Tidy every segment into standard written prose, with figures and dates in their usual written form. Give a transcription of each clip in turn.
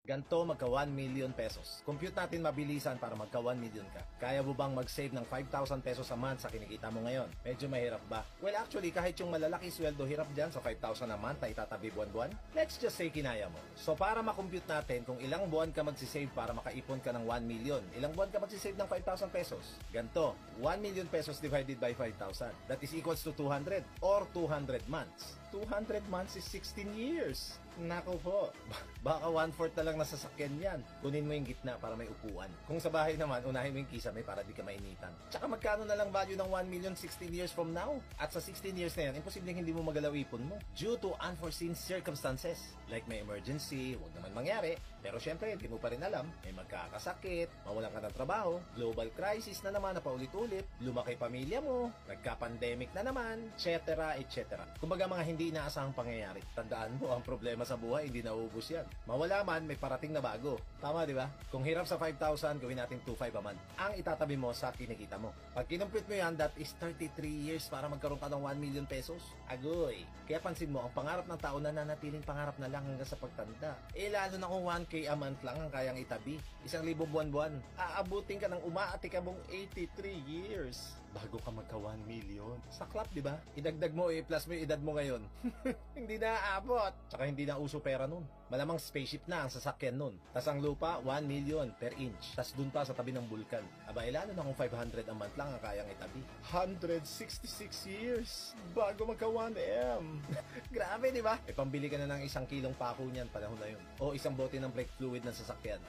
Ganto magka 1 million pesos. Compute natin mabilisan para magka 1 million ka. Kaya mo bang mag-save ng 5,000 pesos a month sa kinikita mo ngayon? Medyo mahirap ba? Well, actually, kahit yung malalaki sweldo hirap dyan sa 5,000 a month na itatabi buwan-buwan, let's just say kinaya mo. So para makompute natin kung ilang buwan ka magsisave para makaipon ka ng 1 million, ilang buwan ka magsisave ng 5,000 pesos? Ganto, 1 million pesos divided by 5,000. That is equals to 200 or 200 months. 200 months is 16 years. Nako po, baka 1/4 na lang na sasakyan yan. Kunin mo yung gitna para may upuan. Kung sa bahay naman, unahin mo yung kisame para di ka mainitan. Tsaka magkano na lang value ng 1 million 16 years from now? At sa 16 years na yan, imposibleng hindi mo magalaw ipon mo. Due to unforeseen circumstances. Like may emergency, huwag naman mangyari. Pero syempre, hindi mo pa rin alam. May magkakasakit, mawalan ka ng trabaho, global crisis na naman na paulit-ulit, lumaki pamilya mo, nagka-pandemic na naman, etc. etc. Kumbaga mga hindi inaasahang pangyayari. Tandaan mo, ang problema sa buhay, hindi nauubos yan. Mawala man, may parating na bago. Tama, di ba? Kung hirap sa 5,000, gawin natin 2,500 a month. Ang itatabi mo sa kinikita mo. Pag kinumpit mo yan, that is 33 years para magkaroon ka ng 1 million pesos. Agoy! Kaya pansin mo, ang pangarap ng tao na nanatiling pangarap na lang hanggang sa pagtanda. Lalo na kung 1K a month lang ang kayang itabi. 1,000 buwan-buwan. Aabutin ka ng umaatikabong 83 years bago ka magka 1 million. Saklap, di ba? Idagdag mo, i-plus mo yung edad mo ngayon. Hindi na aabot. Tsaka hindi na uso pera nun. Malamang spaceship na ang sasakyan nun. Tas ang lupa, 1 million per inch. Tas dun pa sa tabi ng bulkan. Aba, lalo na kung 500 a month lang ang kayang itabi. 166 years bago magka 1M. Grabe, di ba? E pambili ka na ng 1 kilong pako niyan panahon na yun. O 1 bote ng brake fluid ng sasakyan.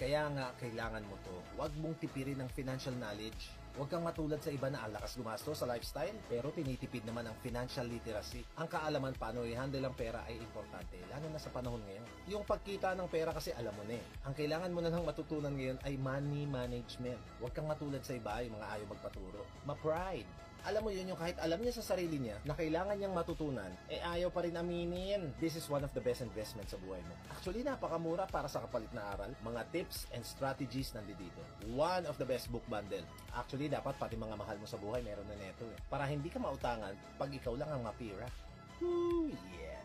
Kaya nga, kailangan mo to. Huwag mong tipirin ng financial knowledge. Huwag kang matulad sa iba na alakas gumasto sa lifestyle, pero tinitipid naman ang financial literacy. Ang kaalaman paano i-handle ang pera ay importante, lalo na sa panahon ngayon. Yung pagkita ng pera kasi alam mo na eh. Ang kailangan mo na lang matutunan ngayon ay money management. Huwag kang matulad sa iba, yung mga ayaw magpaturo. Ma-pride. Alam mo yun, yung kahit alam niya sa sarili niya na kailangan niyang matutunan, ayaw pa rin aminin. This is one of the best investments sa buhay mo. Actually, napakamura para sa kapalit na aral. Mga tips and strategies nandito. One of the best book bundle. Actually, dapat pati mga mahal mo sa buhay meron na neto eh. Para hindi ka mautangan pag ikaw lang ang mapira. Woo, yeah!